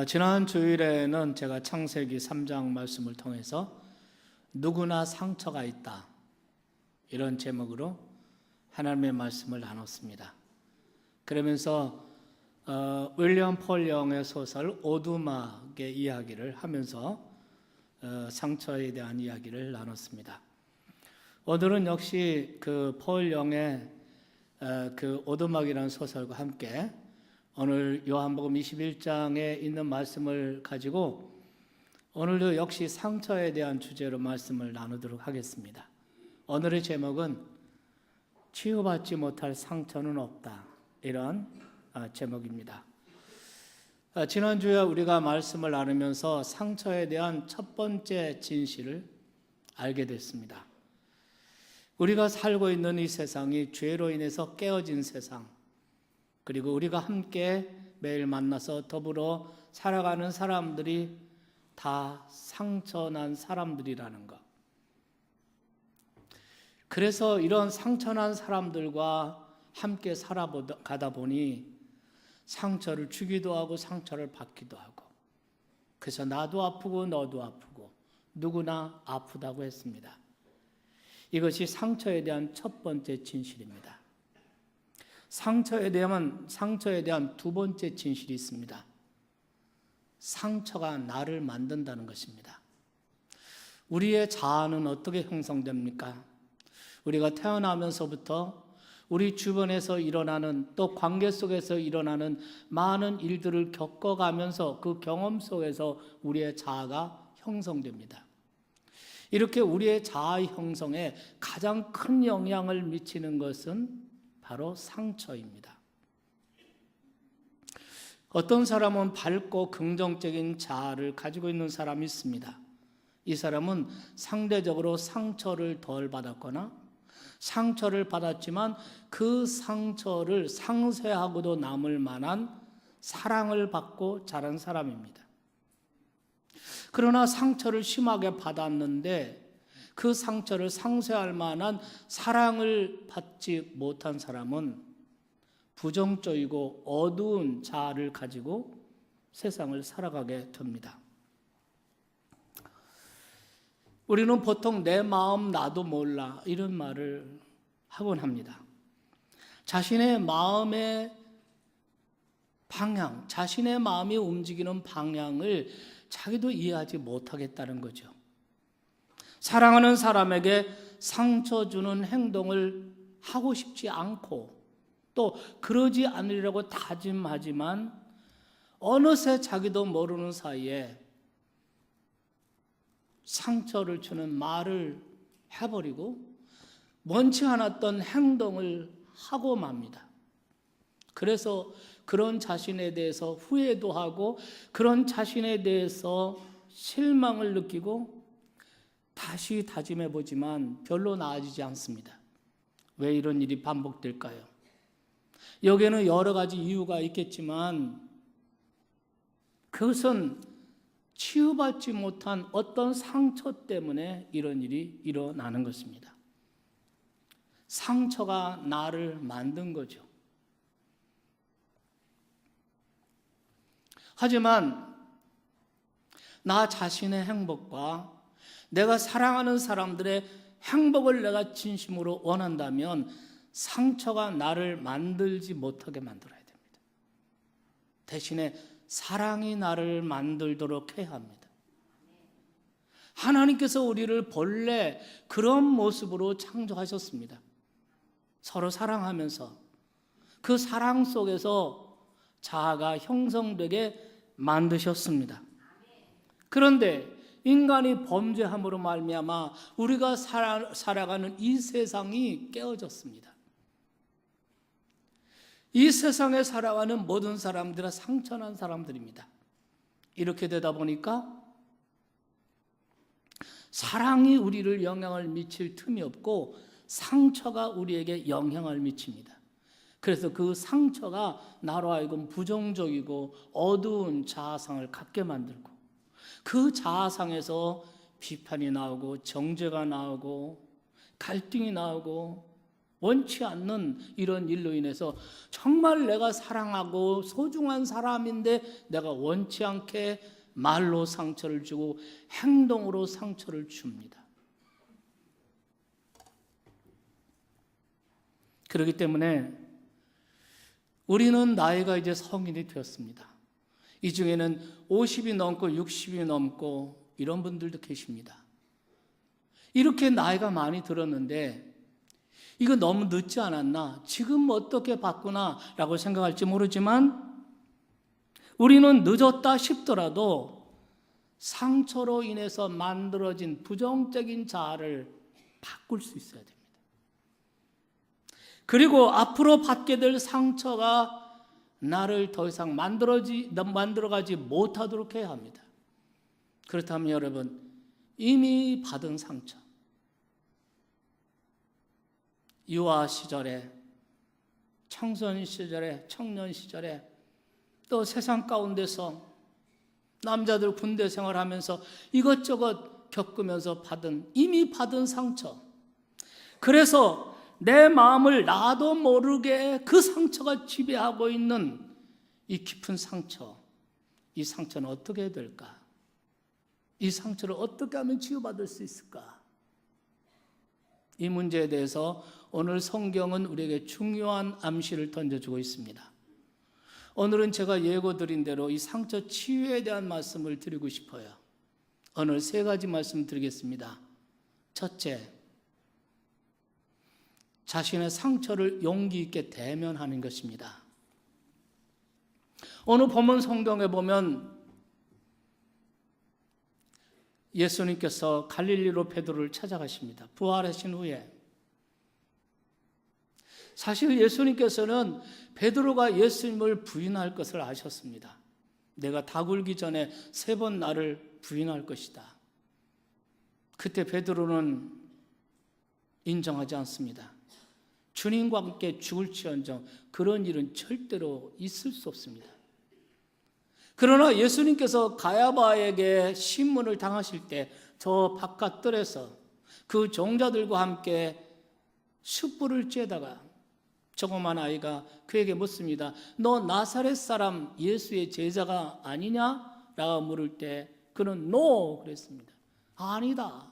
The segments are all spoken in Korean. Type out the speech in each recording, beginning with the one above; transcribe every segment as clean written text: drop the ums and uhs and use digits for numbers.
지난 주일에는 제가 창세기 3장 말씀을 통해서 누구나 상처가 있다, 이런 제목으로 하나님의 말씀을 나눴습니다. 그러면서 윌리엄 폴 영의 소설 오두막의 이야기를 하면서 상처에 대한 이야기를 나눴습니다. 오늘은 역시 그 폴 영의 그 오두막이라는 소설과 함께 오늘 요한복음 21장에 있는 말씀을 가지고 오늘도 역시 상처에 대한 주제로 말씀을 나누도록 하겠습니다. 오늘의 제목은 치유받지 못할 상처는 없다, 이런 제목입니다. 지난주에 우리가 말씀을 나누면서 상처에 대한 첫 번째 진실을 알게 됐습니다. 우리가 살고 있는 이 세상이 죄로 인해서 깨어진 세상, 그리고 우리가 함께 매일 만나서 더불어 살아가는 사람들이 다 상처난 사람들이라는 것. 그래서 이런 상처난 사람들과 함께 살아가다 보니 상처를 주기도 하고 상처를 받기도 하고, 그래서 나도 아프고 너도 아프고 누구나 아프다고 했습니다. 이것이 상처에 대한 첫 번째 진실입니다. 상처에 대한 두 번째 진실이 있습니다. 상처가 나를 만든다는 것입니다. 우리의 자아는 어떻게 형성됩니까? 우리가 태어나면서부터 우리 주변에서 일어나는, 또 관계 속에서 일어나는 많은 일들을 겪어가면서 그 경험 속에서 우리의 자아가 형성됩니다. 이렇게 우리의 자아 형성에 가장 큰 영향을 미치는 것은 바로 상처입니다. 어떤 사람은 밝고 긍정적인 자아를 가지고 있는 사람이 있습니다. 이 사람은 상대적으로 상처를 덜 받았거나 상처를 받았지만 그 상처를 상쇄하고도 남을 만한 사랑을 받고 자란 사람입니다. 그러나 상처를 심하게 받았는데 그 상처를 상쇄할 만한 사랑을 받지 못한 사람은 부정적이고 어두운 자아를 가지고 세상을 살아가게 됩니다. 우리는 보통 내 마음 나도 몰라, 이런 말을 하곤 합니다. 자신의 마음의 방향, 자신의 마음이 움직이는 방향을 자기도 이해하지 못하겠다는 거죠. 사랑하는 사람에게 상처 주는 행동을 하고 싶지 않고 또 그러지 않으려고 다짐하지만 어느새 자기도 모르는 사이에 상처를 주는 말을 해버리고 원치 않았던 행동을 하고 맙니다. 그래서 그런 자신에 대해서 후회도 하고 그런 자신에 대해서 실망을 느끼고 다시 다짐해 보지만 별로 나아지지 않습니다. 왜 이런 일이 반복될까요? 여기에는 여러 가지 이유가 있겠지만 그것은 치유받지 못한 어떤 상처 때문에 이런 일이 일어나는 것입니다. 상처가 나를 만든 거죠. 하지만 나 자신의 행복과 내가 사랑하는 사람들의 행복을 내가 진심으로 원한다면 상처가 나를 만들지 못하게 만들어야 됩니다. 대신에 사랑이 나를 만들도록 해야 합니다. 하나님께서 우리를 본래 그런 모습으로 창조하셨습니다. 서로 사랑하면서 그 사랑 속에서 자아가 형성되게 만드셨습니다. 그런데 인간이 범죄함으로 말미암아 우리가 살아가는 이 세상이 깨어졌습니다. 이 세상에 살아가는 모든 사람들은 상처난 사람들입니다. 이렇게 되다 보니까 사랑이 우리를 영향을 미칠 틈이 없고 상처가 우리에게 영향을 미칩니다. 그래서 그 상처가 나로 하여금 부정적이고 어두운 자아상을 갖게 만들고 그 자아상에서 비판이 나오고 정죄가 나오고 갈등이 나오고 원치 않는 이런 일로 인해서 정말 내가 사랑하고 소중한 사람인데 내가 원치 않게 말로 상처를 주고 행동으로 상처를 줍니다. 그렇기 때문에 우리는 나이가 이제 성인이 되었습니다. 이 중에는 50이 넘고 60이 넘고 이런 분들도 계십니다. 이렇게 나이가 많이 들었는데 이거 너무 늦지 않았나? 지금 어떻게 바꾸나? 라고 생각할지 모르지만 우리는 늦었다 싶더라도 상처로 인해서 만들어진 부정적인 자아를 바꿀 수 있어야 됩니다. 그리고 앞으로 받게 될 상처가 나를 더 이상 만들어가지 못하도록 해야 합니다. 그렇다면 여러분, 이미 받은 상처, 유아 시절에, 청소년 시절에, 청년 시절에, 또 세상 가운데서 남자들 군대 생활하면서 이것저것 겪으면서 이미 받은 상처, 그래서 내 마음을 나도 모르게 그 상처가 지배하고 있는 이 깊은 상처, 이 상처는 어떻게 해야 될까? 이 상처를 어떻게 하면 치유받을 수 있을까? 이 문제에 대해서 오늘 성경은 우리에게 중요한 암시를 던져주고 있습니다. 오늘은 제가 예고드린 대로 이 상처 치유에 대한 말씀을 드리고 싶어요. 오늘 3가지 말씀 드리겠습니다. 첫째, 자신의 상처를 용기 있게 대면하는 것입니다. 오늘 본문 성경에 보면 예수님께서 갈릴리로 베드로를 찾아가십니다. 부활하신 후에. 사실 예수님께서는 베드로가 예수님을 부인할 것을 아셨습니다. 내가 다 굴기 전에 3번 나를 부인할 것이다. 그때 베드로는 인정하지 않습니다. 주님과 함께 죽을지언정 그런 일은 절대로 있을 수 없습니다. 그러나 예수님께서 가야바에게 신문을 당하실 때 저 바깥들에서 그 종자들과 함께 숯불을 쬐다가 조그만 아이가 그에게 묻습니다. 너 나사렛 사람 예수의 제자가 아니냐? 라고 물을 때 그는 NO! 그랬습니다. 아니다.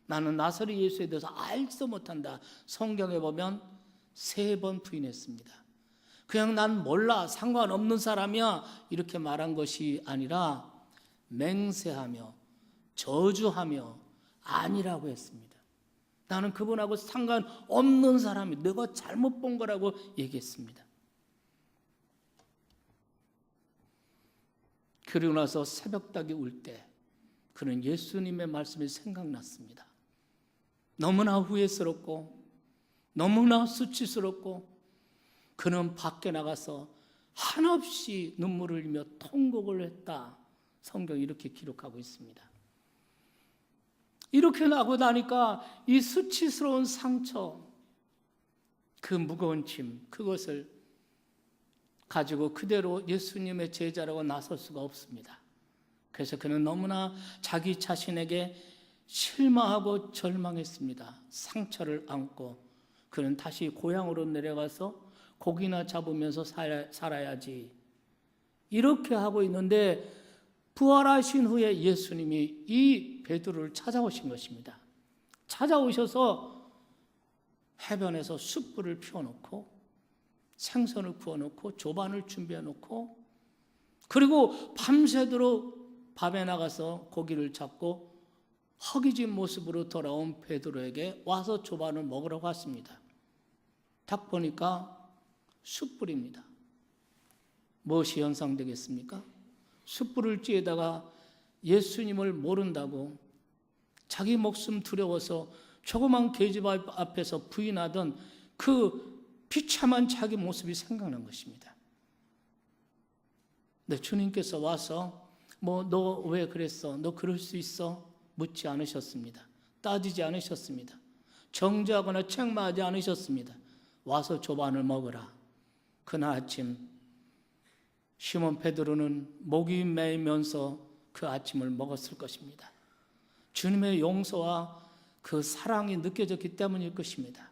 나는 나사렛 예수에 대해서 알지도 못한다. 성경에 보면 3번 부인했습니다. 그냥 난 몰라, 상관없는 사람이야 이렇게 말한 것이 아니라 맹세하며 저주하며 아니라고 했습니다. 나는 그분하고 상관없는 사람이 내가 잘못 본 거라고 얘기했습니다. 그리고 나서 새벽닭이 울 때 그는 예수님의 말씀이 생각났습니다. 너무나 후회스럽고 너무나 수치스럽고 그는 밖에 나가서 한없이 눈물을 흘리며 통곡을 했다. 성경이 이렇게 기록하고 있습니다. 이렇게 나고 나니까 이 수치스러운 상처, 그 무거운 짐, 그것을 가지고 그대로 예수님의 제자라고 나설 수가 없습니다. 그래서 그는 너무나 자기 자신에게 실망하고 절망했습니다. 상처를 안고 그는 다시 고향으로 내려가서 고기나 잡으면서 살아야지. 이렇게 하고 있는데 부활하신 후에 예수님이 이 베드로를 찾아오신 것입니다. 찾아오셔서 해변에서 숯불을 피워놓고 생선을 구워놓고 조반을 준비해놓고 그리고 밤새도록 밤에 나가서 고기를 잡고 허기진 모습으로 돌아온 베드로에게 와서 조반을 먹으라고 했습니다. 딱 보니까 숯불입니다. 무엇이 연상되겠습니까? 숯불을 쬐다가 예수님을 모른다고 자기 목숨 두려워서 조그만 계집 앞에서 부인하던 그 비참한 자기 모습이 생각난 것입니다. 근데 주님께서 와서 너 왜 그랬어? 너 그럴 수 있어? 묻지 않으셨습니다. 따지지 않으셨습니다. 정죄하거나 책망하지 않으셨습니다. 와서 조반을 먹으라. 그날 아침 시몬 베드로는 목이 메이면서 그 아침을 먹었을 것입니다. 주님의 용서와 그 사랑이 느껴졌기 때문일 것입니다.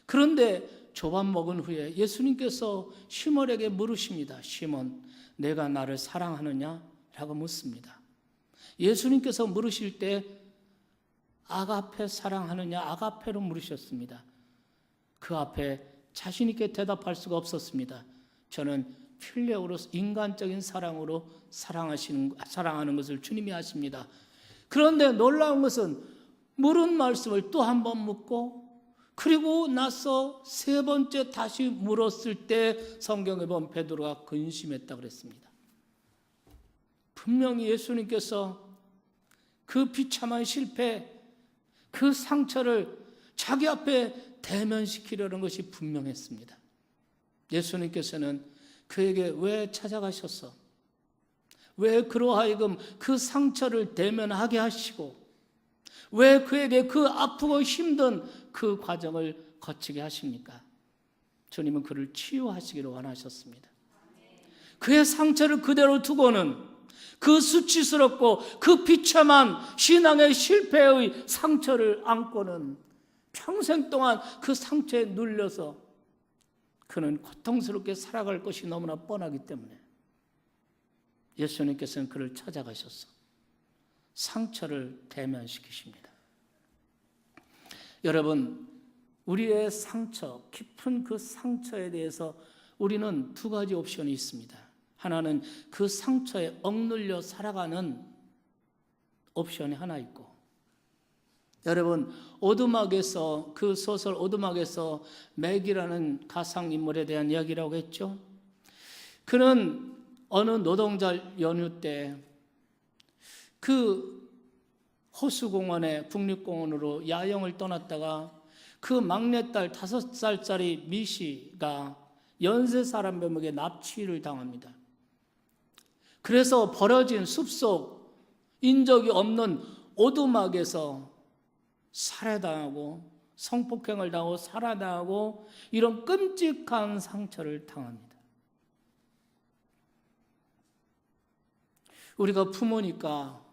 그런데 조반 먹은 후에 예수님께서 시몬에게 물으십니다. 시몬, 내가 나를 사랑하느냐? 라고 묻습니다. 예수님께서 물으실 때 아가페 사랑하느냐? 아가페로 물으셨습니다. 그 앞에 자신 있게 대답할 수가 없었습니다. 저는 필레오로 인간적인 사랑으로 사랑하는 것을 주님이 아십니다. 그런데 놀라운 것은 물은 말씀을 또 한 번 묻고 그리고 나서 세 번째 다시 물었을 때 성경에 보면 베드로가 근심했다고 그랬습니다. 분명히 예수님께서 그 비참한 실패, 그 상처를 자기 앞에 대면시키려는 것이 분명했습니다. 예수님께서는 그에게 왜 찾아가셨어? 왜 그러하여금 그 상처를 대면하게 하시고 왜 그에게 그 아프고 힘든 그 과정을 거치게 하십니까? 주님은 그를 치유하시기를 원하셨습니다. 그의 상처를 그대로 두고는 그 수치스럽고 그 비참한 신앙의 실패의 상처를 안고는 평생 동안 그 상처에 눌려서 그는 고통스럽게 살아갈 것이 너무나 뻔하기 때문에 예수님께서는 그를 찾아가셔서 상처를 대면시키십니다. 여러분, 우리의 상처, 깊은 그 상처에 대해서 우리는 두 가지 옵션이 있습니다. 하나는 그 상처에 억눌려 살아가는 옵션이 하나 있고, 여러분, 오두막에서, 그 소설 오두막에서 맥이라는 가상인물에 대한 이야기라고 했죠. 그는 어느 노동자 연휴 때 그 호수공원에 국립공원으로 야영을 떠났다가 그 막내딸 5살짜리 미시가 연쇄 살인범에게 납치를 당합니다. 그래서 버려진 숲속 인적이 없는 오두막에서 살해당하고 성폭행을 당하고 살해당하고 이런 끔찍한 상처를 당합니다. 우리가 부모니까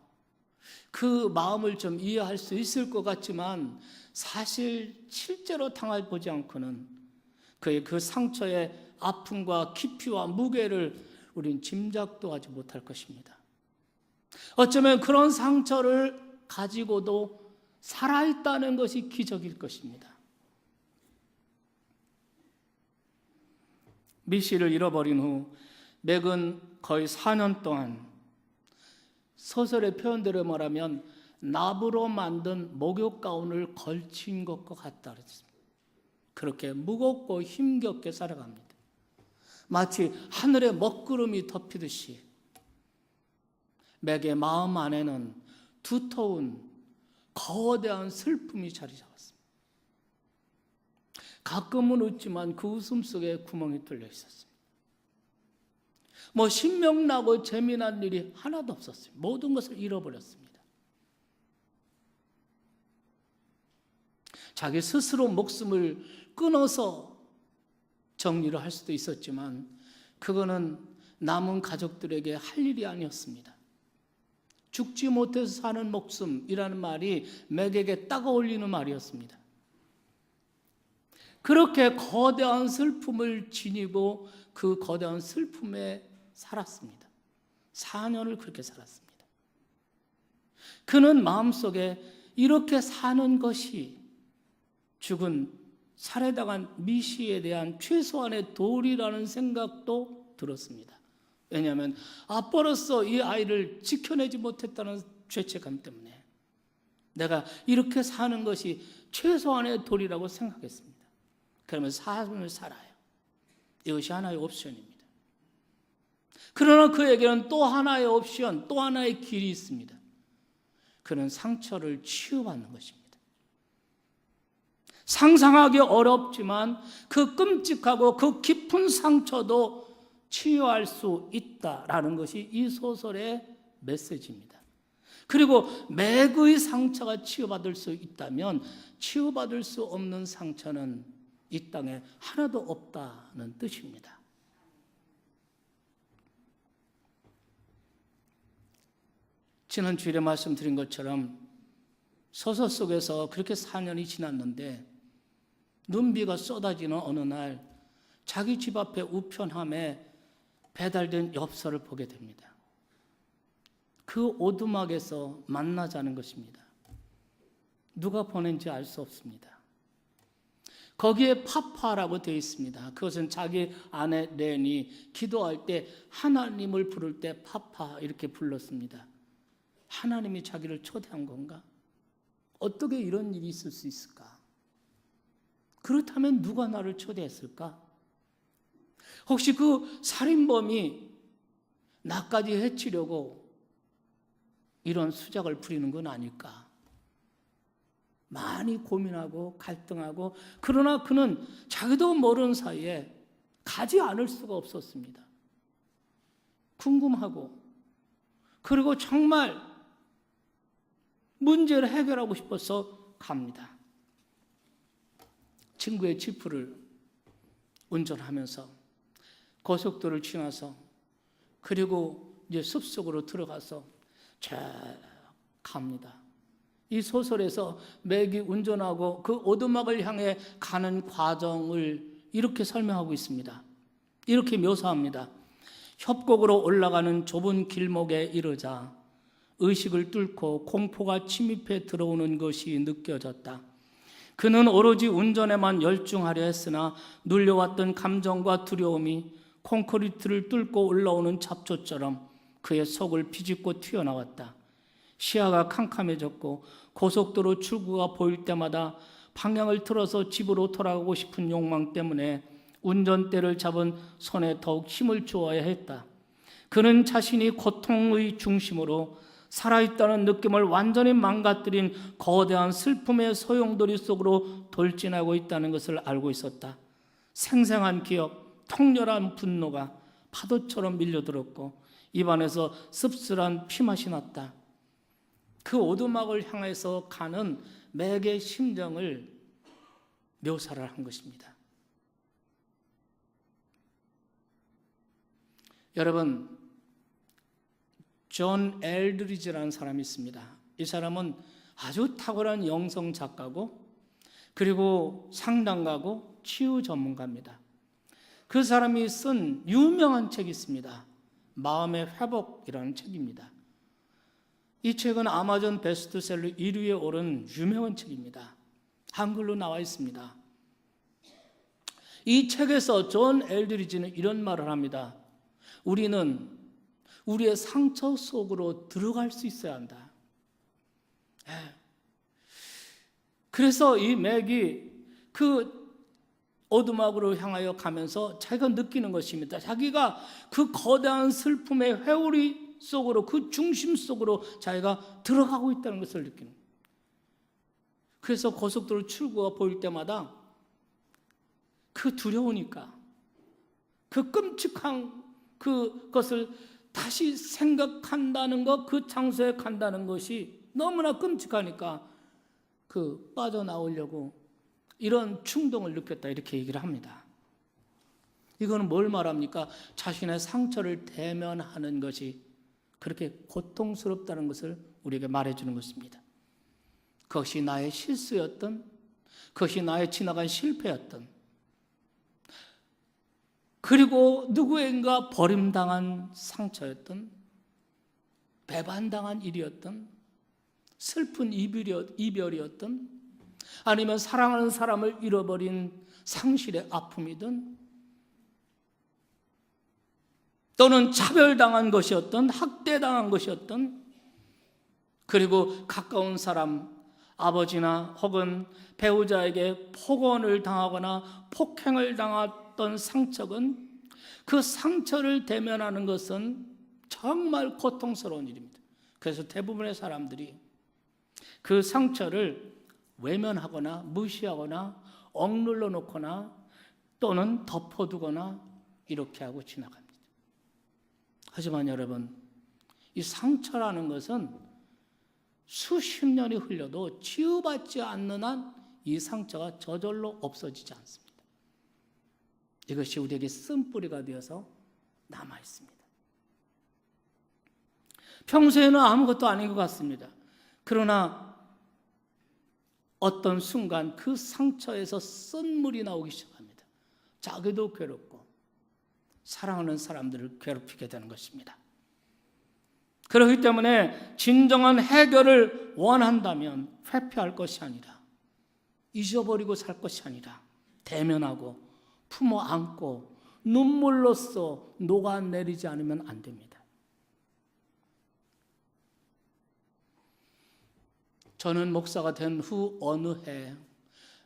그 마음을 좀 이해할 수 있을 것 같지만 사실 실제로 당해보지 않고는 그의 그 상처의 아픔과 깊이와 무게를 우린 짐작도 하지 못할 것입니다. 어쩌면 그런 상처를 가지고도 살아있다는 것이 기적일 것입니다. 미시를 잃어버린 후 맥은 거의 4년 동안 소설의 표현대로 말하면 납으로 만든 목욕 가운을 걸친 것과 같다 그랬습니다. 그렇게 무겁고 힘겹게 살아갑니다. 마치 하늘에 먹구름이 덮이듯이 맥의 마음 안에는 두터운 거대한 슬픔이 자리 잡았습니다. 가끔은 웃지만 그 웃음 속에 구멍이 뚫려 있었습니다. 신명나고 재미난 일이 하나도 없었어요. 모든 것을 잃어버렸습니다. 자기 스스로 목숨을 끊어서 정리를 할 수도 있었지만 그거는 남은 가족들에게 할 일이 아니었습니다. 죽지 못해서 사는 목숨이라는 말이 맥에게 딱 어울리는 말이었습니다. 그렇게 거대한 슬픔을 지니고 그 거대한 슬픔에 살았습니다. 4년을 그렇게 살았습니다. 그는 마음속에 이렇게 사는 것이 죽은 살해당한 미시에 대한 최소한의 도리라는 생각도 들었습니다. 왜냐하면 아빠로서 이 아이를 지켜내지 못했다는 죄책감 때문에 내가 이렇게 사는 것이 최소한의 도리라고 생각했습니다. 그러면 삶을 살아요. 이것이 하나의 옵션입니다. 그러나 그에게는 또 하나의 옵션, 또 하나의 길이 있습니다. 그는 상처를 치유받는 것입니다. 상상하기 어렵지만 그 끔찍하고 그 깊은 상처도 치유할 수 있다라는 것이 이 소설의 메시지입니다. 그리고 맥의 상처가 치유받을 수 있다면 치유받을 수 없는 상처는 이 땅에 하나도 없다는 뜻입니다. 지난 주일에 말씀드린 것처럼 소설 속에서 그렇게 4년이 지났는데 눈비가 쏟아지는 어느 날 자기 집 앞에 우편함에 배달된 엽서를 보게 됩니다. 그 오두막에서 만나자는 것입니다. 누가 보낸지 알 수 없습니다. 거기에 파파라고 되어 있습니다. 그것은 자기 아내 렌이 기도할 때 하나님을 부를 때 파파 이렇게 불렀습니다. 하나님이 자기를 초대한 건가? 어떻게 이런 일이 있을 수 있을까? 그렇다면 누가 나를 초대했을까? 혹시 그 살인범이 나까지 해치려고 이런 수작을 부리는 건 아닐까? 많이 고민하고 갈등하고, 그러나 그는 자기도 모르는 사이에 가지 않을 수가 없었습니다. 궁금하고, 그리고 정말 문제를 해결하고 싶어서 갑니다. 친구의 지프를 운전하면서 고속도로를 지나서, 그리고 이제 숲속으로 들어가서 쭉 갑니다. 이 소설에서 맥이 운전하고 그 오두막을 향해 가는 과정을 이렇게 설명하고 있습니다. 이렇게 묘사합니다. 협곡으로 올라가는 좁은 길목에 이르자 의식을 뚫고 공포가 침입해 들어오는 것이 느껴졌다. 그는 오로지 운전에만 열중하려 했으나 눌려왔던 감정과 두려움이 콘크리트를 뚫고 올라오는 잡초처럼 그의 속을 비집고 튀어나왔다. 시야가 캄캄해졌고 고속도로 출구가 보일 때마다 방향을 틀어서 집으로 돌아가고 싶은 욕망 때문에 운전대를 잡은 손에 더욱 힘을 주어야 했다. 그는 자신이 고통의 중심으로 살아있다는 느낌을 완전히 망가뜨린 거대한 슬픔의 소용돌이 속으로 돌진하고 있다는 것을 알고 있었다. 생생한 기억, 통렬한 분노가 파도처럼 밀려들었고 입안에서 씁쓸한 피맛이 났다. 그 오두막을 향해서 가는 맥의 심정을 묘사를 한 것입니다. 여러분, 존 엘드리지라는 사람이 있습니다. 이 사람은 아주 탁월한 영성 작가고, 그리고 상담가고 치유 전문가입니다. 그 사람이 쓴 유명한 책이 있습니다. 마음의 회복이라는 책입니다. 이 책은 아마존 베스트셀러 1위에 오른 유명한 책입니다. 한글로 나와 있습니다. 이 책에서 존 엘드리지는 이런 말을 합니다. 우리는 우리의 상처 속으로 들어갈 수 있어야 한다. 그래서 이 맥이 그 오두막으로 향하여 가면서 자기가 느끼는 것입니다. 자기가 그 거대한 슬픔의 회오리 속으로, 그 중심 속으로 자기가 들어가고 있다는 것을 느끼는 거예요. 그래서 고속도로 출구가 보일 때마다 그 두려우니까 그 끔찍한 그것을 다시 생각한다는 것, 그 장소에 간다는 것이 너무나 끔찍하니까 그 빠져나오려고 이런 충동을 느꼈다, 이렇게 얘기를 합니다. 이거는 뭘 말합니까? 자신의 상처를 대면하는 것이 그렇게 고통스럽다는 것을 우리에게 말해주는 것입니다. 그것이 나의 실수였던, 그것이 나의 지나간 실패였던, 그리고 누구인가 버림당한 상처였던, 배반당한 일이었던, 슬픈 이별이었던, 아니면 사랑하는 사람을 잃어버린 상실의 아픔이든, 또는 차별당한 것이었던, 학대당한 것이었던, 그리고 가까운 사람, 아버지나 혹은 배우자에게 폭언을 당하거나 폭행을 당했던 상처는, 그 상처를 대면하는 것은 정말 고통스러운 일입니다. 그래서 대부분의 사람들이 그 상처를 외면하거나 무시하거나 억눌러 놓거나 또는 덮어두거나 이렇게 하고 지나갑니다. 하지만 여러분, 이 상처라는 것은 수십 년이 흘려도 치유받지 않는 한 이 상처가 저절로 없어지지 않습니다. 이것이 우리에게 쓴뿌리가 되어서 남아 있습니다. 평소에는 아무것도 아닌 것 같습니다. 그러나 어떤 순간 그 상처에서 쓴물이 나오기 시작합니다. 자기도 괴롭고 사랑하는 사람들을 괴롭히게 되는 것입니다. 그렇기 때문에 진정한 해결을 원한다면 회피할 것이 아니라, 잊어버리고 살 것이 아니라 대면하고 품어 안고 눈물로써 녹아내리지 않으면 안 됩니다. 저는 목사가 된 후 어느 해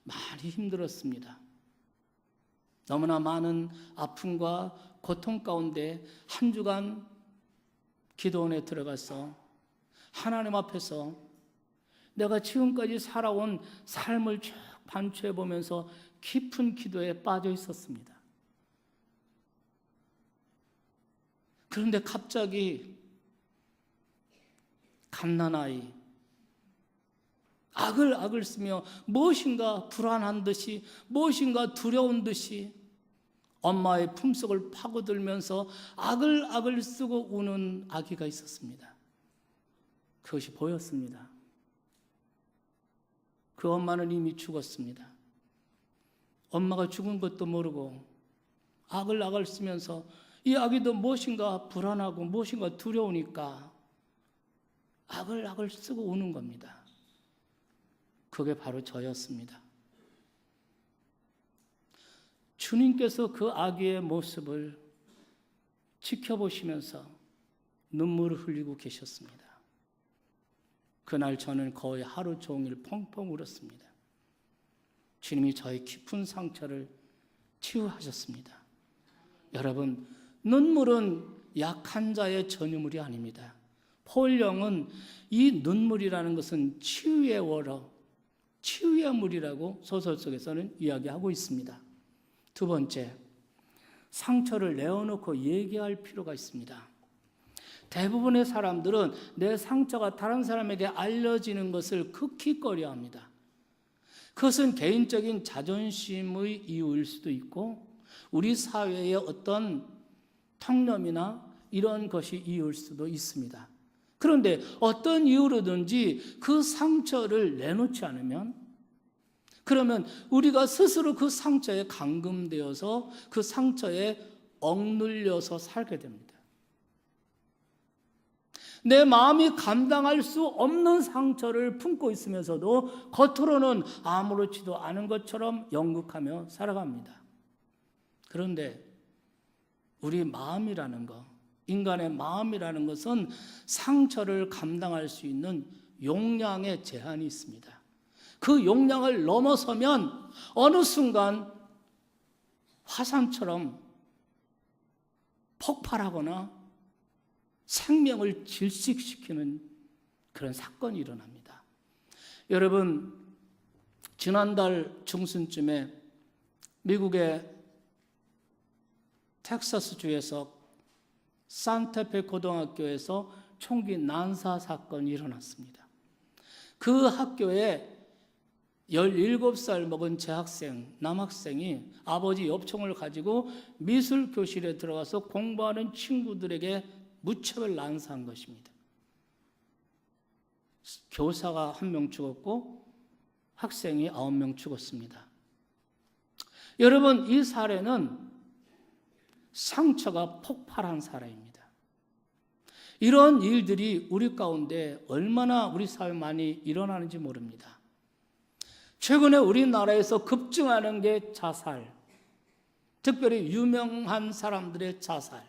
많이 힘들었습니다. 너무나 많은 아픔과 고통 가운데 한 주간 기도원에 들어가서 하나님 앞에서 내가 지금까지 살아온 삶을 쭉 반추해 보면서 깊은 기도에 빠져 있었습니다. 그런데 갑자기 갓난아이, 악을 쓰며 무엇인가 불안한 듯이, 무엇인가 두려운 듯이 엄마의 품속을 파고들면서 악을 쓰고 우는 아기가 있었습니다. 그것이 보였습니다. 그 엄마는 이미 죽었습니다. 엄마가 죽은 것도 모르고 악을 쓰면서 이 아기도 무엇인가 불안하고 무엇인가 두려우니까 악을 쓰고 우는 겁니다. 그게 바로 저였습니다. 주님께서 그 아기의 모습을 지켜보시면서 눈물을 흘리고 계셨습니다. 그날 저는 거의 하루 종일 펑펑 울었습니다. 주님이 저의 깊은 상처를 치유하셨습니다. 여러분, 눈물은 약한 자의 전유물이 아닙니다. 폴령은 이 눈물이라는 것은 치유의 워러, 치유의 물이라고 소설 속에서는 이야기하고 있습니다. 두 번째, 상처를 내어놓고 얘기할 필요가 있습니다. 대부분의 사람들은 내 상처가 다른 사람에게 알려지는 것을 극히 꺼려합니다. 그것은 개인적인 자존심의 이유일 수도 있고 우리 사회의 어떤 통념이나 이런 것이 이유일 수도 있습니다. 그런데 어떤 이유로든지 그 상처를 내놓지 않으면, 그러면 우리가 스스로 그 상처에 감금되어서 그 상처에 억눌려서 살게 됩니다. 내 마음이 감당할 수 없는 상처를 품고 있으면서도 겉으로는 아무렇지도 않은 것처럼 연극하며 살아갑니다. 그런데 우리 마음이라는 것, 인간의 마음이라는 것은 상처를 감당할 수 있는 용량의 제한이 있습니다. 그 용량을 넘어서면 어느 순간 화산처럼 폭발하거나 생명을 질식시키는 그런 사건이 일어납니다. 여러분, 지난달 중순쯤에 미국의 텍사스주에서 산타페 고등학교에서 총기 난사 사건이 일어났습니다. 그 학교에 17살 먹은 재학생, 남학생이 아버지 엽총을 가지고 미술 교실에 들어가서 공부하는 친구들에게 무차별 난사한 것입니다. 교사가 1명 죽었고 학생이 9명 죽었습니다. 여러분, 이 사례는 상처가 폭발한 사례입니다. 이런 일들이 우리 가운데 얼마나 우리 사회에 많이 일어나는지 모릅니다. 최근에 우리나라에서 급증하는 게 자살, 특별히 유명한 사람들의 자살,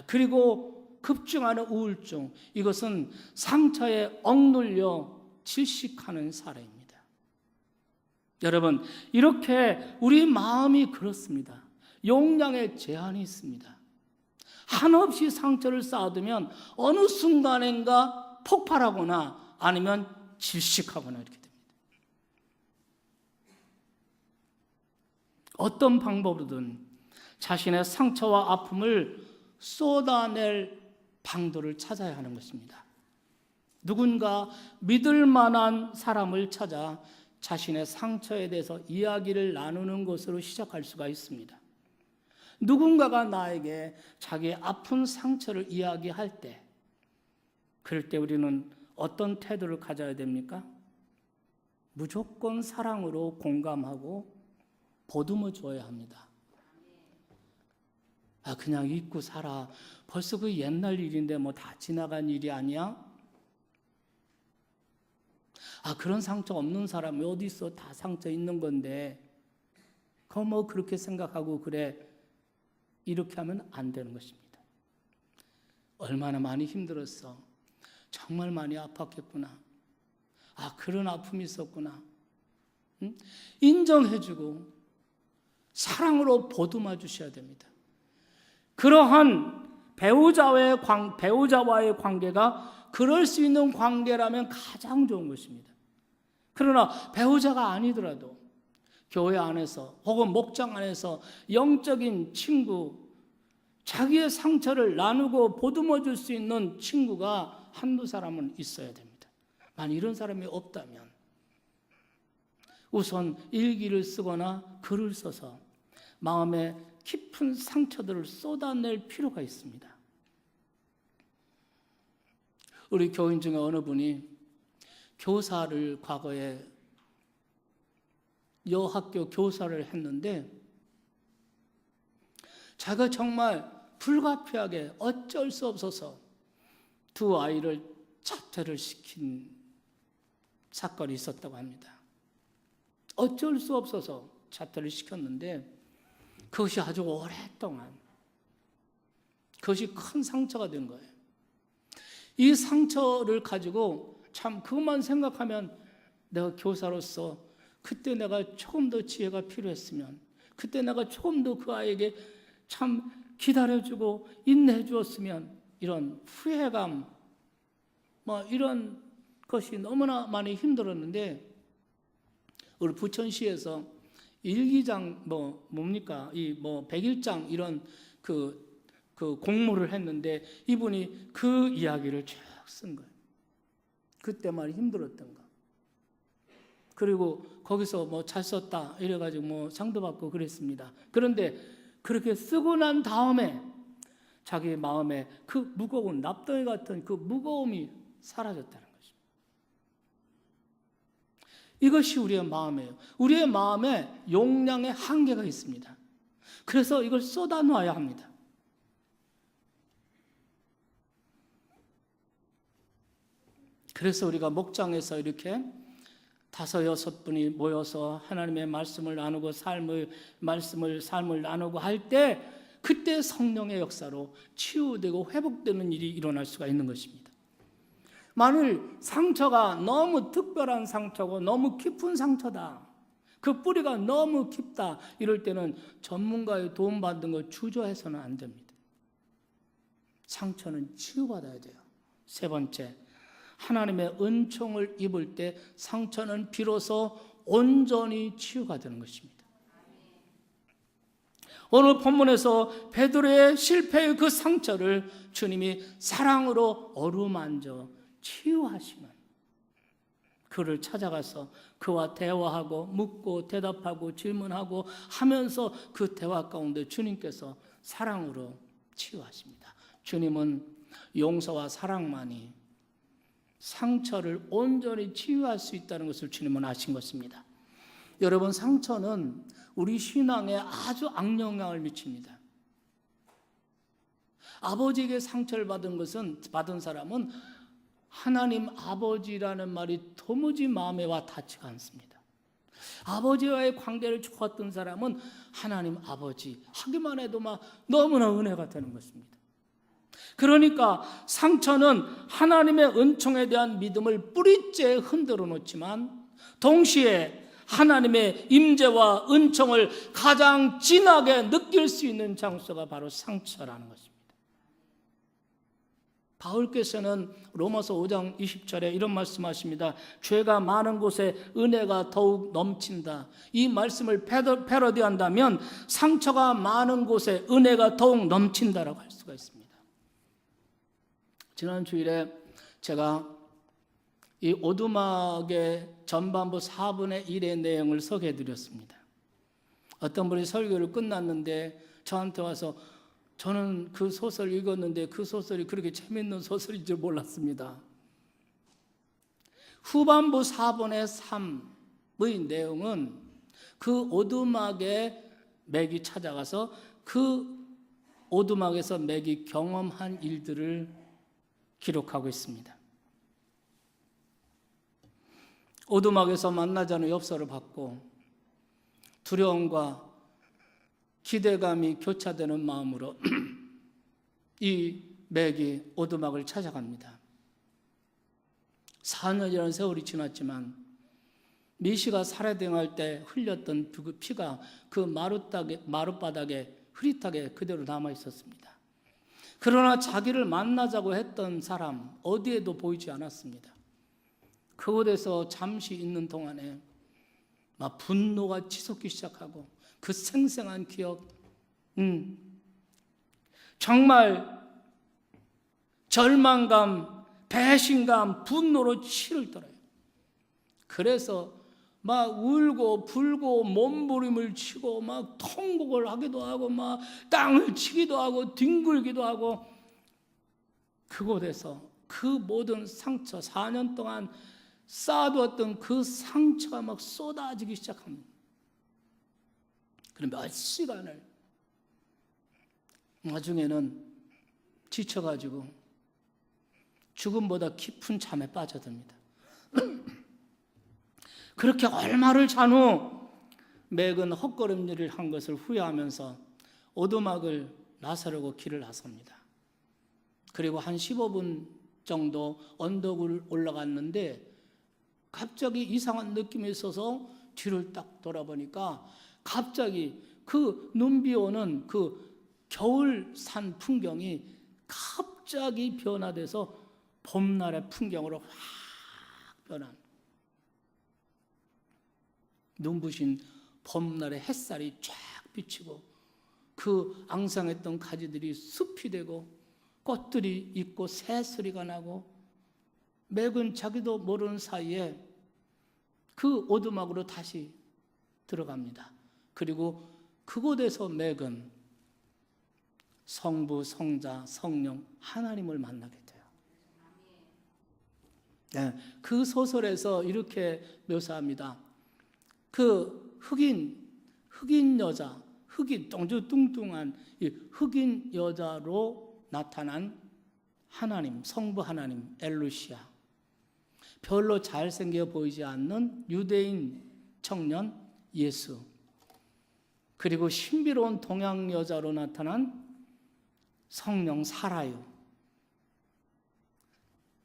그리고 급증하는 우울증, 이것은 상처에 억눌려 질식하는 사례입니다. 여러분, 이렇게 우리 마음이 그렇습니다. 용량의 제한이 있습니다. 한없이 상처를 쌓아두면 어느 순간인가 폭발하거나 아니면 질식하거나 이렇게 됩니다. 어떤 방법으로든 자신의 상처와 아픔을 쏟아낼 방도를 찾아야 하는 것입니다. 누군가 믿을 만한 사람을 찾아 자신의 상처에 대해서 이야기를 나누는 것으로 시작할 수가 있습니다. 누군가가 나에게 자기의 아픈 상처를 이야기할 때, 그럴 때 우리는 어떤 태도를 가져야 됩니까? 무조건 사랑으로 공감하고 보듬어 줘야 합니다. 그냥 잊고 살아. 벌써 그 옛날 일인데 뭐 다 지나간 일이 아니야? 그런 상처 없는 사람이 어디 있어? 다 상처 있는 건데. 뭐 그렇게 생각하고 그래. 이렇게 하면 안 되는 것입니다. 얼마나 많이 힘들었어. 정말 많이 아팠겠구나. 그런 아픔이 있었구나. 응? 인정해주고 사랑으로 보듬어 주셔야 됩니다. 그러한 배우자와의 관계가 그럴 수 있는 관계라면 가장 좋은 것입니다. 그러나 배우자가 아니더라도 교회 안에서 혹은 목장 안에서 영적인 친구, 자기의 상처를 나누고 보듬어 줄 수 있는 친구가 한두 사람은 있어야 됩니다. 만약 이런 사람이 없다면 우선 일기를 쓰거나 글을 써서 마음에 깊은 상처들을 쏟아낼 필요가 있습니다. 우리 교인 중에 어느 분이 교사를 과거에 여학교 교사를 했는데 자기가 정말 불가피하게 어쩔 수 없어서 두 아이를 자퇴를 시킨 사건이 있었다고 합니다. 어쩔 수 없어서 자퇴를 시켰는데 그것이 아주 오랫동안 그것이 큰 상처가 된 거예요. 이 상처를 가지고 참 그것만 생각하면 내가 교사로서 그때 내가 조금 더 지혜가 필요했으면, 그때 내가 조금 더 그 아이에게 참 기다려주고 인내해 주었으면, 이런 후회감, 이런 것이 너무나 많이 힘들었는데 우리 부천시에서 일기장 뭡니까? 100일장 이런 그 공모를 했는데 이분이 그 이야기를 쭉 쓴 거예요. 그때 말이 힘들었던 거. 그리고 거기서 잘 썼다 이래가지고 상도 받고 그랬습니다. 그런데 그렇게 쓰고 난 다음에 자기 마음에 그 무거운 납덩이 같은 그 무거움이 사라졌다는 것입니다. 이것이 우리의 마음이에요. 우리의 마음에 용량의 한계가 있습니다. 그래서 이걸 쏟아놓아야 합니다. 그래서 우리가 목장에서 이렇게 5, 6분이 모여서 하나님의 말씀을 나누고 삶을 나누고 할 때 그때 성령의 역사로 치유되고 회복되는 일이 일어날 수가 있는 것입니다. 만일 상처가 너무 특별한 상처고 너무 깊은 상처다, 그 뿌리가 너무 깊다, 이럴 때는 전문가의 도움받는 거 주저해서는 안 됩니다. 상처는 치유받아야 돼요. 세 번째, 하나님의 은총을 입을 때 상처는 비로소 온전히 치유가 되는 것입니다. 오늘 본문에서 베드로의 실패의 그 상처를 주님이 사랑으로 어루만져 치유하시면 그를 찾아가서 그와 대화하고 묻고 대답하고 질문하고 하면서 그 대화 가운데 주님께서 사랑으로 치유하십니다. 주님은 용서와 사랑만이 상처를 온전히 치유할 수 있다는 것을 주님은 아신 것입니다. 여러분, 상처는 우리 신앙에 아주 악영향을 미칩니다. 아버지에게 상처를 받은 사람은 하나님 아버지라는 말이 도무지 마음에 와 닿지가 않습니다. 아버지와의 관계를 좋았던 사람은 하나님 아버지 하기만 해도 너무나 은혜가 되는 것입니다. 그러니까 상처는 하나님의 은총에 대한 믿음을 뿌리째 흔들어 놓지만 동시에 하나님의 임재와 은총을 가장 진하게 느낄 수 있는 장소가 바로 상처라는 것입니다. 바울께서는 로마서 5장 20절에 이런 말씀하십니다. 죄가 많은 곳에 은혜가 더욱 넘친다. 이 말씀을 패러디한다면 상처가 많은 곳에 은혜가 더욱 넘친다라고 할 수가 있습니다. 지난 주일에 제가 이 오두막의 전반부 4분의 1의 내용을 소개해 드렸습니다. 어떤 분이 설교를 끝났는데 저한테 와서 저는 그 소설 읽었는데 그 소설이 그렇게 재밌는 소설인 줄 몰랐습니다. 후반부 4분의 3, 내용은 그 오두막에 맥이 찾아가서 그 오두막에서 맥이 경험한 일들을 기록하고 있습니다. 오두막에서 만나자는 엽서를 받고 두려움과 기대감이 교차되는 마음으로 이 맥이 오두막을 찾아갑니다. 4년이라는 세월이 지났지만 미시가 살해당할 때 흘렸던 그 피가 그 마룻바닥에 흐릿하게 그대로 남아 있었습니다. 그러나 자기를 만나자고 했던 사람 어디에도 보이지 않았습니다. 그곳에서 잠시 있는 동안에 막 분노가 치솟기 시작하고 그 생생한 기억, 정말 절망감, 배신감, 분노로 치를 떨어요. 그래서 막 울고 불고 몸부림을 치고 막 통곡을 하기도 하고 막 땅을 치기도 하고 뒹굴기도 하고 그곳에서 그 모든 상처 4년 동안 쌓아두었던 그 상처가 막 쏟아지기 시작합니다. 그럼 몇 시간을 나중에는 지쳐가지고 죽음보다 깊은 잠에 빠져듭니다. 그렇게 얼마를 잔 후 맥은 헛걸음질을 한 것을 후회하면서 오두막을 나서려고 길을 나섭니다. 그리고 한 15분 정도 언덕을 올라갔는데 갑자기 이상한 느낌이 있어서 뒤를 딱 돌아보니까 갑자기 그 눈비 오는 그 겨울산 풍경이 갑자기 변화돼서 봄날의 풍경으로 확 변한 눈부신 봄날의 햇살이 쫙 비치고 그 앙상했던 가지들이 숲이 되고 꽃들이 있고 새소리가 나고 맥은 자기도 모르는 사이에 그 오두막으로 다시 들어갑니다. 그리고 그곳에서 맥은 성부, 성자, 성령 하나님을 만나게 돼요. 네, 그 소설에서 이렇게 묘사합니다. 그 흑인 여자, 흑인 뚱뚱한 이 흑인 여자로 나타난 하나님, 성부 하나님 엘루시아, 별로 잘생겨 보이지 않는 유대인 청년 예수, 그리고 신비로운 동양 여자로 나타난 성령 살아요.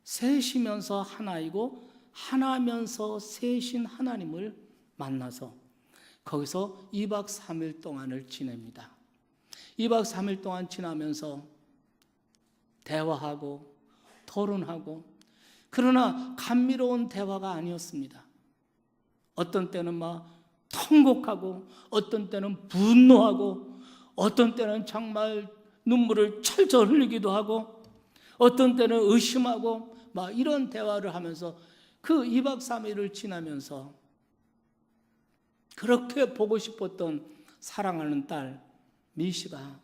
셋이면서 하나이고 하나면서 셋인 하나님을 만나서 거기서 2박 3일 동안을 지냅니다. 2박 3일 동안 지나면서 대화하고 토론하고, 그러나 감미로운 대화가 아니었습니다. 어떤 때는 막 통곡하고 어떤 때는 분노하고 어떤 때는 정말 눈물을 철철 흘리기도 하고 어떤 때는 의심하고 막 이런 대화를 하면서 그 2박 3일을 지나면서 그렇게 보고 싶었던 사랑하는 딸 미시가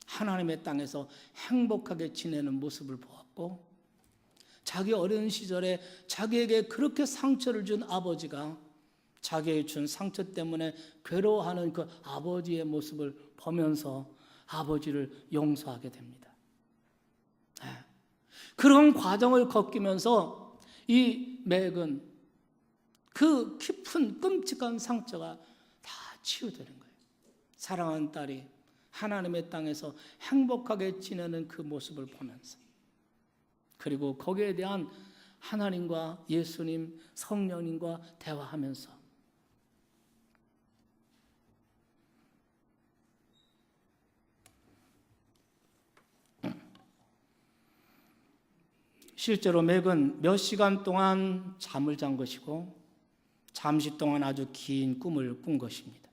하나님의 땅에서 행복하게 지내는 모습을 보았고, 자기 어린 시절에 자기에게 그렇게 상처를 준 아버지가 자기에게 준 상처 때문에 괴로워하는 그 아버지의 모습을 보면서 아버지를 용서하게 됩니다. 그런 과정을 겪으면서 이 맥은 그 깊은 끔찍한 상처가 다 치유되는 거예요. 사랑하는 딸이 하나님의 땅에서 행복하게 지내는 그 모습을 보면서, 그리고 거기에 대한 하나님과 예수님, 성령님과 대화하면서 실제로 맥은 몇 시간 동안 잠을 잔 것이고 잠시 동안 아주 긴 꿈을 꾼 것입니다.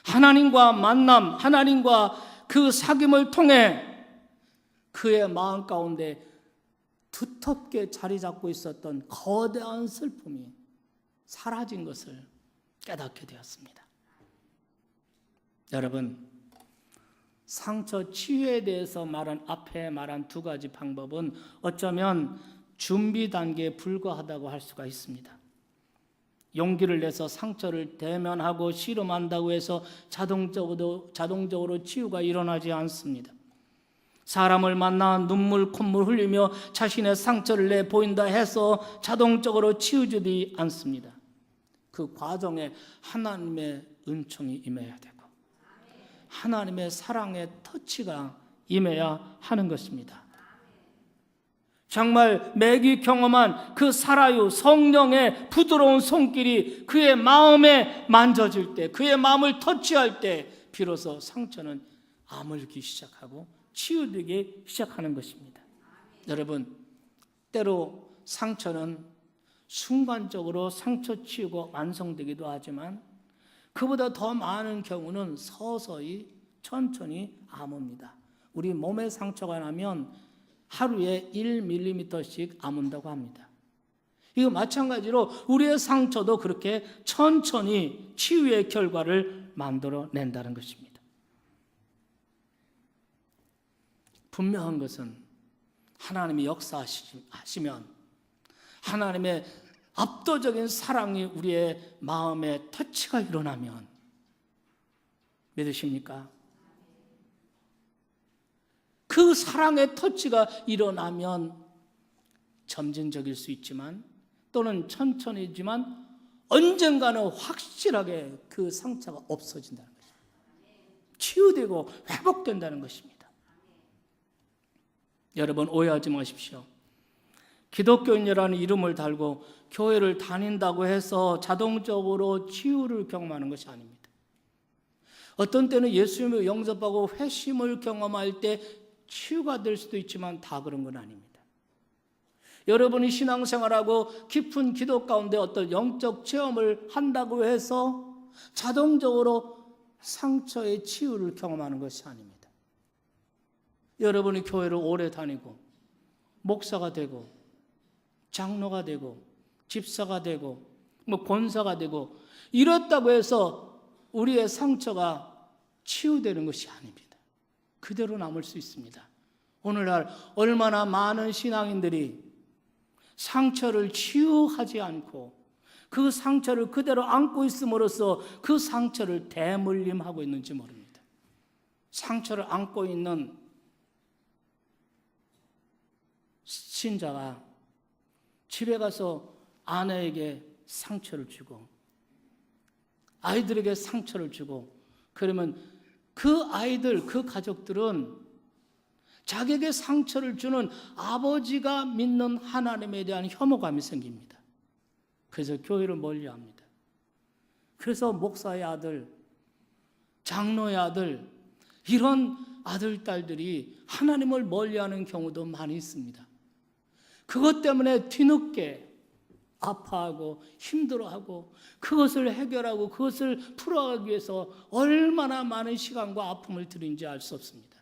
하나님과 만남, 하나님과 그 사귐을 통해 그의 마음 가운데 두텁게 자리 잡고 있었던 거대한 슬픔이 사라진 것을 깨닫게 되었습니다. 여러분, 상처 치유에 대해서 앞에 말한 두 가지 방법은 어쩌면 준비 단계에 불과하다고 할 수가 있습니다. 용기를 내서 상처를 대면하고 씨름한다고 해서 자동적으로 치유가 일어나지 않습니다. 사람을 만나 눈물 콧물 흘리며 자신의 상처를 내 보인다 해서 자동적으로 치유되지 않습니다. 그 과정에 하나님의 은총이 임해야 되고 하나님의 사랑의 터치가 임해야 하는 것입니다. 정말 매기 경험한 그 살아요 성령의 부드러운 손길이 그의 마음에 만져질 때, 그의 마음을 터치할 때 비로소 상처는 아물기 시작하고 치유되기 시작하는 것입니다. 여러분, 때로 상처는 순간적으로 상처 치유가 완성되기도 하지만 그보다 더 많은 경우는 서서히 천천히 아뭅니다. 우리 몸에 상처가 나면 하루에 1mm씩 아문다고 합니다. 이거 마찬가지로 우리의 상처도 그렇게 천천히 치유의 결과를 만들어낸다는 것입니다. 분명한 것은 하나님이 역사하시면 하나님의 압도적인 사랑이 우리의 마음에 터치가 일어나면 믿으십니까? 그 사랑의 터치가 일어나면 점진적일 수 있지만 또는 천천히지만 언젠가는 확실하게 그 상처가 없어진다는 것입니다. 치유되고 회복된다는 것입니다. 여러분, 오해하지 마십시오. 기독교인이라는 이름을 달고 교회를 다닌다고 해서 자동적으로 치유를 경험하는 것이 아닙니다. 어떤 때는 예수님을 영접하고 회심을 경험할 때 치유가 될 수도 있지만 다 그런 건 아닙니다. 여러분이 신앙생활하고 깊은 기도 가운데 어떤 영적 체험을 한다고 해서 자동적으로 상처의 치유를 경험하는 것이 아닙니다. 여러분이 교회를 오래 다니고 목사가 되고 장로가 되고 집사가 되고 권사가 되고 이렇다고 해서 우리의 상처가 치유되는 것이 아닙니다. 그대로 남을 수 있습니다. 오늘날 얼마나 많은 신앙인들이 상처를 치유하지 않고 그 상처를 그대로 안고 있음으로써 그 상처를 대물림하고 있는지 모릅니다. 상처를 안고 있는 신자가 집에 가서 아내에게 상처를 주고 아이들에게 상처를 주고 그러면 그 아이들, 그 가족들은 자기에게 상처를 주는 아버지가 믿는 하나님에 대한 혐오감이 생깁니다. 그래서 교회를 멀리합니다. 그래서 목사의 아들, 장로의 아들, 이런 아들, 딸들이 하나님을 멀리하는 경우도 많이 있습니다. 그것 때문에 뒤늦게 아파하고 힘들어하고 그것을 해결하고 그것을 풀어가기 위해서 얼마나 많은 시간과 아픔을 들인지 알 수 없습니다.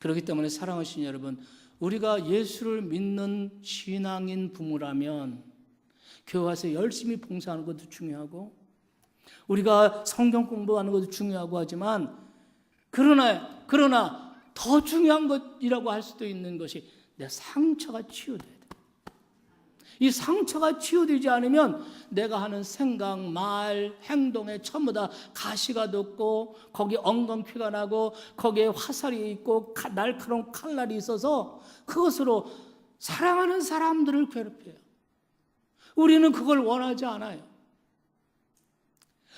그렇기 때문에 사랑하신 여러분, 우리가 예수를 믿는 신앙인 부모라면 교회 와서 열심히 봉사하는 것도 중요하고 우리가 성경 공부하는 것도 중요하고 하지만 그러나 더 중요한 것이라고 할 수도 있는 것이 내 상처가 치유돼야 돼. 이 상처가 치유되지 않으면 내가 하는 생각, 말, 행동에 전부 다 가시가 돋고 거기에 엉겅퀴가 나고 거기에 화살이 있고 날카로운 칼날이 있어서 그것으로 사랑하는 사람들을 괴롭혀요. 우리는 그걸 원하지 않아요.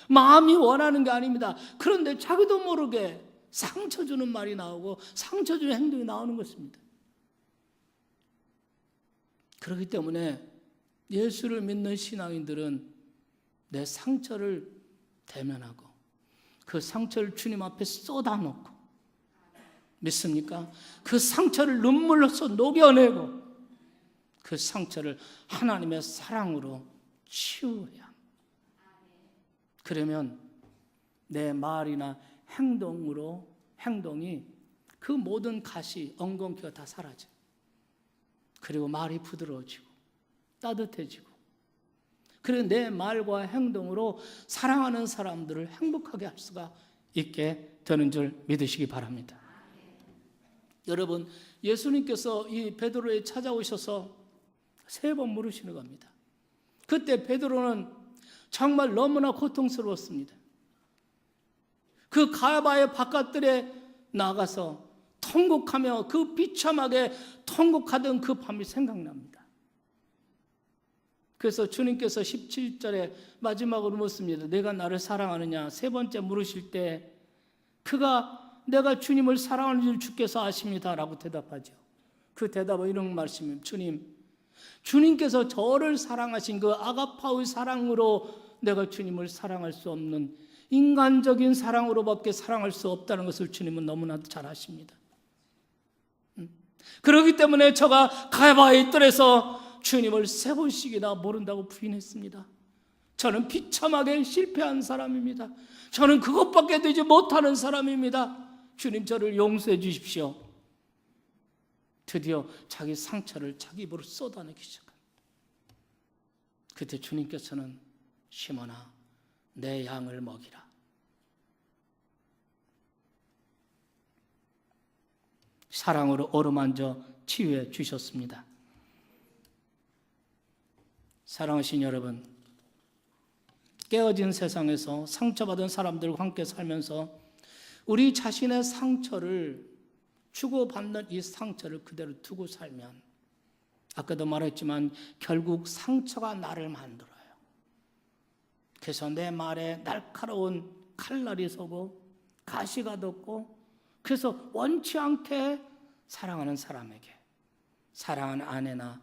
마음이 원하는 게 아닙니다. 그런데 자기도 모르게 상처 주는 말이 나오고 상처 주는 행동이 나오는 것입니다. 그렇기 때문에 예수를 믿는 신앙인들은 내 상처를 대면하고 그 상처를 주님 앞에 쏟아놓고 믿습니까? 그 상처를 눈물로써 녹여내고 그 상처를 하나님의 사랑으로 치유해야 합니다. 그러면 내 말이나 행동이 그 모든 가시, 엉겅퀴가 다 사라져요. 그리고 말이 부드러워지고 따뜻해지고 그리고 내 말과 행동으로 사랑하는 사람들을 행복하게 할 수가 있게 되는 줄 믿으시기 바랍니다. 여러분, 예수님께서 이 베드로에 찾아오셔서 3번 물으시는 겁니다. 그때 베드로는 정말 너무나 고통스러웠습니다. 그 가야바의 바깥들에 나가서 통곡하며 그 비참하게 통곡하던 그 밤이 생각납니다. 그래서 주님께서 17절에 마지막으로 묻습니다. 내가 나를 사랑하느냐? 3번째 물으실 때 그가 내가 주님을 사랑하는 줄 주께서 아십니다 라고 대답하죠. 그 대답은 이런 말씀입니다. 주님께서 저를 사랑하신 그 아가파의 사랑으로 내가 주님을 사랑할 수 없는 인간적인 사랑으로밖에 사랑할 수 없다는 것을 주님은 너무나도 잘 아십니다. 그렇기 때문에 저가 가야바의 뜰에서 주님을 3번씩이나 모른다고 부인했습니다. 저는 비참하게 실패한 사람입니다. 저는 그것밖에 되지 못하는 사람입니다. 주님, 저를 용서해 주십시오. 드디어 자기 상처를 자기 입으로 쏟아내기 시작합니다. 그때 주님께서는 시몬아, 내 양을 먹이라. 사랑으로 어루만져 치유해 주셨습니다. 사랑하신 여러분, 깨어진 세상에서 상처받은 사람들과 함께 살면서 우리 자신의 상처를 주고받는 이 상처를 그대로 두고 살면 아까도 말했지만 결국 상처가 나를 만들어요. 그래서 내 말에 날카로운 칼날이 서고 가시가 돋고, 그래서 원치 않게 사랑하는 사람에게, 사랑하는 아내나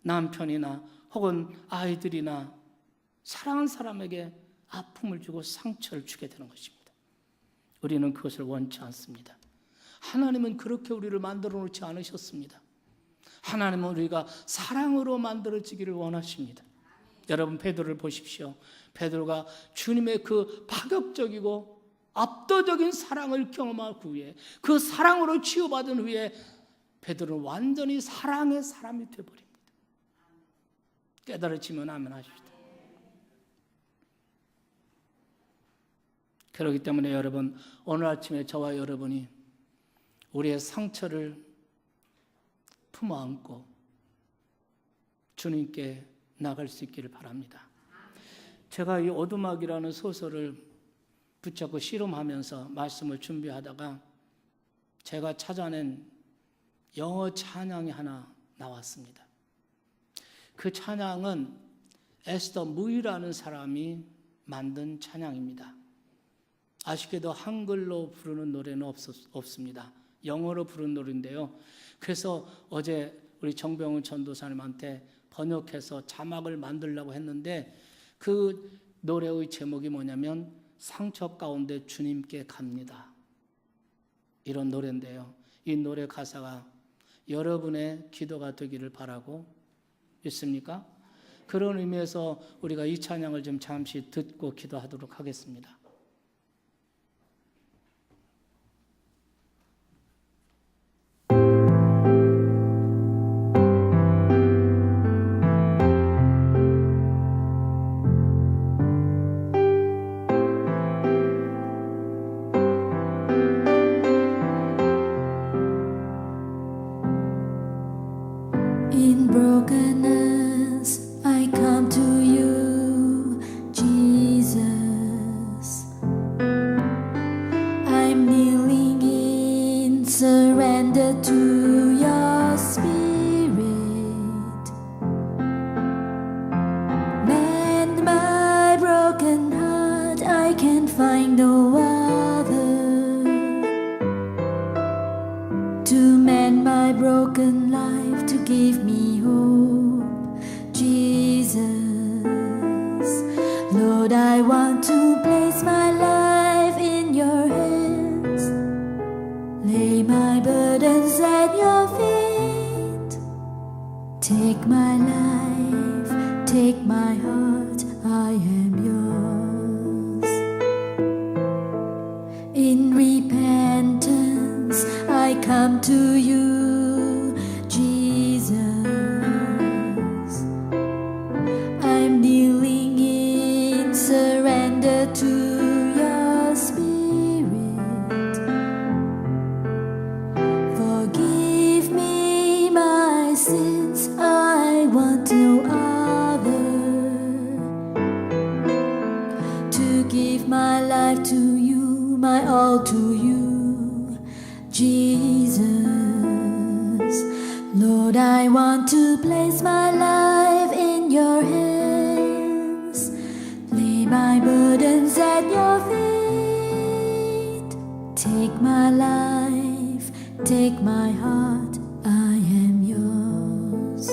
남편이나 혹은 아이들이나 사랑하는 사람에게 아픔을 주고 상처를 주게 되는 것입니다. 우리는 그것을 원치 않습니다. 하나님은 그렇게 우리를 만들어 놓지 않으셨습니다. 하나님은 우리가 사랑으로 만들어지기를 원하십니다. 여러분, 베드로를 보십시오. 베드로가 주님의 그 파격적이고 압도적인 사랑을 경험한 후에, 그 사랑으로 치유받은 후에 베드로는 완전히 사랑의 사람이 되어버립니다. 깨달아지면 아멘 하십시다. 그렇기 때문에 여러분, 오늘 아침에 저와 여러분이 우리의 상처를 품어안고 주님께 나갈 수 있기를 바랍니다. 제가 이 오두막이라는 소설을 붙잡고 씨름하면서 말씀을 준비하다가 제가 찾아낸 영어 찬양이 하나 나왔습니다. 그 찬양은 에스더 무이라는 사람이 만든 찬양입니다. 아쉽게도 한글로 부르는 노래는 없습니다. 영어로 부르는 노래인데요. 그래서 어제 우리 정병훈 전도사님한테 번역해서 자막을 만들려고 했는데 그 노래의 제목이 뭐냐면 상처 가운데 주님께 갑니다. 이런 노래인데요. 이 노래 가사가 여러분의 기도가 되기를 바라고 있습니까? 그런 의미에서 우리가 이 찬양을 좀 잠시 듣고 기도하도록 하겠습니다. In brokenness, I come to you, Jesus. I'm kneeling in surrender to your spirit. Mend my broken heart, I can find no other to mend my broken life, to give me hope, Jesus. Lord, I want to place my life in your hands, lay my burdens at your feet. Take my life, take my heart, I am yours. In repentance, I come to you, Jesus. I'm kneeling give my life to you, my all to you, Jesus. Lord, I want to place my life in your hands, lay my burdens at your feet. Take my life, take my heart, I am yours.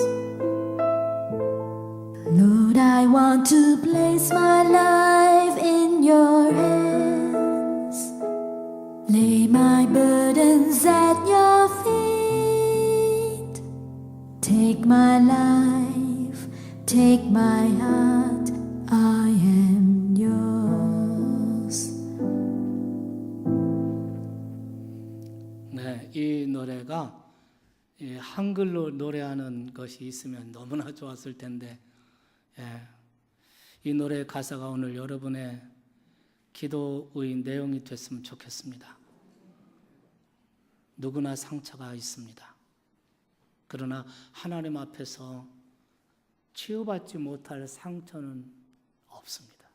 Lord, I want to place my life in your hands, lay my burdens at your feet. Take my life, take my heart, I am yours. 네, 이 노래가 이 한글로 노래하는 것이 있으면 너무나 좋았을 텐데, 이 노래 가사가 오늘 여러분의 기도의 내용이 됐으면 좋겠습니다. 누구나 상처가 있습니다. 그러나 하나님 앞에서 치유받지 못할 상처는 없습니다.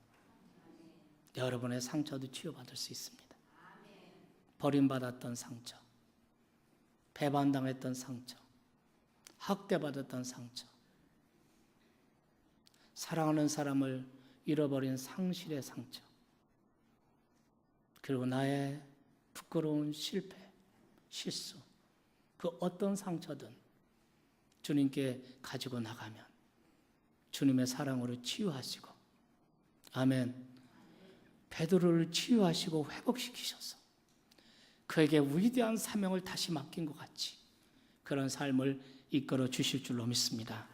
여러분의 상처도 치유받을 수 있습니다. 버림받았던 상처, 배반당했던 상처, 학대받았던 상처, 사랑하는 사람을 잃어버린 상실의 상처, 그리고 나의 부끄러운 실패, 실수, 그 어떤 상처든 주님께 가지고 나가면 주님의 사랑으로 치유하시고, 아멘. 베드로를 치유하시고 회복시키셔서 그에게 위대한 사명을 다시 맡긴 것 같이 그런 삶을 이끌어 주실 줄로 믿습니다.